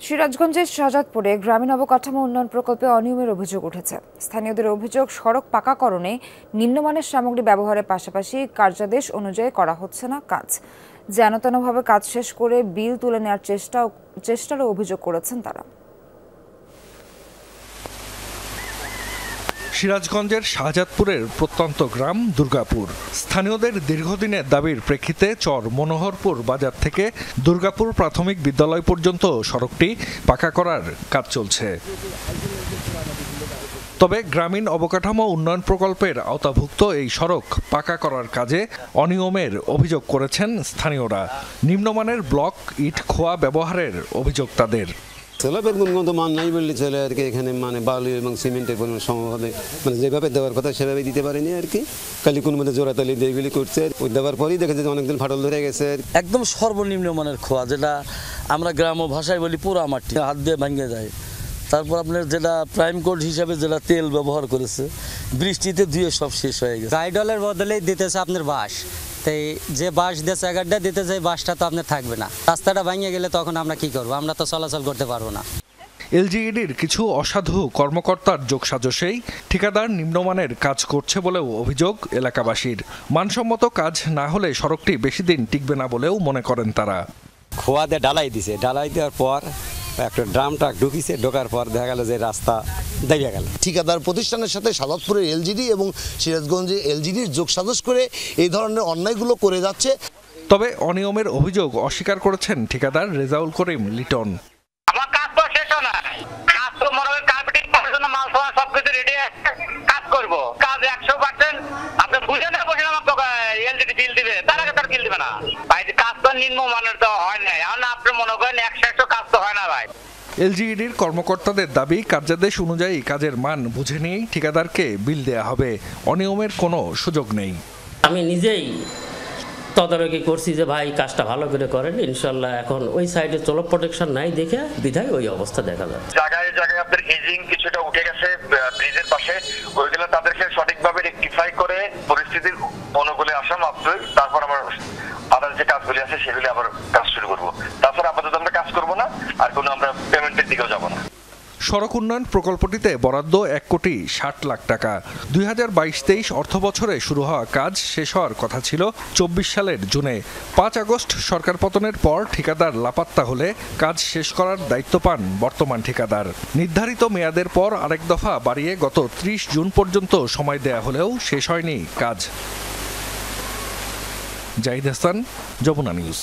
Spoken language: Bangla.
সিরাজগঞ্জের শাহজাদপুরে গ্রামীণ অবকাঠামো উন্নয়ন প্রকল্পে অনিয়মের অভিযোগ উঠেছে। স্থানীয়দের অভিযোগ, সড়ক পাকাকরণে নিম্নমানের সামগ্রী ব্যবহারের পাশাপাশি কার্যাদেশ অনুযায়ী করা হচ্ছে না কাজ। যেনতেনভাবে কাজ শেষ করে বিল তুলে নেওয়ার চেষ্টারও অভিযোগ করেছেন তারা। সিরাজগঞ্জের শাহজাদপুরের প্রত্যন্ত গ্রাম দুর্গাপুর। স্থানীয়দের দীর্ঘদিনের দাবির প্রেক্ষিতে চর মনোহরপুর বাজার থেকে দুর্গাপুর প্রাথমিক বিদ্যালয় পর্যন্ত সড়কটি পাকা করার কাজ চলছে। তবে গ্রামীণ অবকাঠামো উন্নয়ন প্রকল্পের আওতাভুক্ত এই সড়ক পাকা করার কাজে অনিয়মের অভিযোগ করেছেন স্থানীয়রা। নিম্নমানের ব্লক ইট খোয়া ব্যবহারের অভিযোগ তাদের। স্ল্যাবের গুণগত মান নাই বললে চলে আর কি। এখানে মানে বালু এবং সিমেন্টের কোনো সমভাবে মানে যেভাবে দেওয়ার কথা সেভাবে দিতে পারেনি আর কি। খালি কোনো মধ্যে জোড়াতালি দিয়ে এগুলি করছে। ওই দেওয়ার পরেই দেখা যায় অনেকদিন ফাটল ধরে গেছে। একদম সর্বনিম্ন মানের খোয়া, যেটা আমরা গ্রাম্য ভাষায় বলি পুরা মাটি, হাত দিয়ে ভাঙে যায়। তারপর আপনার যেটা প্রাইম কোড হিসাবে যেটা তেল ব্যবহার করেছে, বৃষ্টিতে ধুয়ে সব শেষ হয়ে গেছে। গাইডলের বদলেই দিতেছে আপনার বাঁশ। তাই যে বাঁশ দিয়ে জায়গাটা দিতেছে, বাঁশটা তো আপনার থাকবে না। রাস্তাটা ভাঙে গেলে তখন আমরা কি করবো? আমরা তো চলাচল করতে পারবো না। এলজিইডির কিছু অসাধু কর্মকর্তার যোগসাজশেই ঠিকাদার নিম্নমানের কাজ করছে বলেও অভিযোগ এলাকাবাসীর। মানসম্মত কাজ না হলে সড়কটি বেশি দিন টিকবে না বলেও মনে করেন তারা। খোয়া দিয়ে ডালাই দিছে, ডালাই দেওয়ার পর একটা ড্রাম ট্রাক ঢুকিছে, ঢোকার পর দেখা গেল যে রাস্তা দাঁড়িয়ে গেল। ঠিকাদার প্রতিষ্ঠানের সাথে শাহজাদপুরের এলজিডি এবং সিরাজগঞ্জে এলজিডির যোগসাজশ করে এই ধরনের অন্যায়গুলো করে যাচ্ছে। তবে অনিয়মের অভিযোগ অস্বীকার করেছেন ঠিকাদার রেজাউল করিম লিটন। আমার কাজ তো শেষ না, কাজ তো মনে হয় কার্পেটিং করার জন্য মাল সামান সবকিছু রেডি, কাজ করব। কাজ 100% আপনি বুঝে না বসে আমাকে এলজিডি বিল দিবে, তার আগে তার বিল দিবে না ভাই। কাজ তো নিম্নমানের তো হয় না, এখন আপনি মনে করেন 100 কাজ তো হয় না ভাই। এলজিইডির কর্মকর্তাদের দাবি, কার্যাদেশ অনুযায়ী কাজের মান বুঝে নিয়েই ঠিকাদারকে বিল দেয়া হবে। অনিয়মের কোনো সুযোগ নেই। আমি নিজেই তদারকি করছি যে ভাই কাজটা ভালো করে করেন ইনশাল্লাহ। এখন ওই সাইডে চলো প্রোটেকশন নাই দেখে বিধায় ওই অবস্থা দেখা যাচ্ছে। জায়গায় জায়গায় আপনাদের এজিং কিছুটা উঠে গেছে ব্রিজের পাশে, ওইগুলো তাদেরকে সঠিকভাবে রেকটিফাই করে পরিস্থিতির অনুকূলে আসা মাত্রই তারপর আমার আদার যে কাজগুলি আছে সেগুলি আবার কাজ শুরু করবো। তাছাড়া আপাতত আমরা কাজ করবো না, আর কোনো আমরা পেমেন্টের দিকেও যাবো না। সড়ক উন্নয়ন প্রকল্পটিতে বরাদ্দ 1,60,00,000 টাকা। 2022-23 অর্থ বছরে শুরু হওয়া কাজ শেষ হওয়ার কথা ছিল 24 সালের জুনে। 5 আগস্ট সরকার পতনের পর ঠিকাদার লাপাত্তা হলে কাজ শেষ করার দায়িত্ব পান বর্তমান ঠিকাদার। নির্ধারিত মেয়াদের পর আরেক দফা বাড়িয়ে গত 30 জুন পর্যন্ত সময় দেয়া হলেও শেষ হয়নি কাজ। জাহিদ হাসান, যমুনা নিউজ।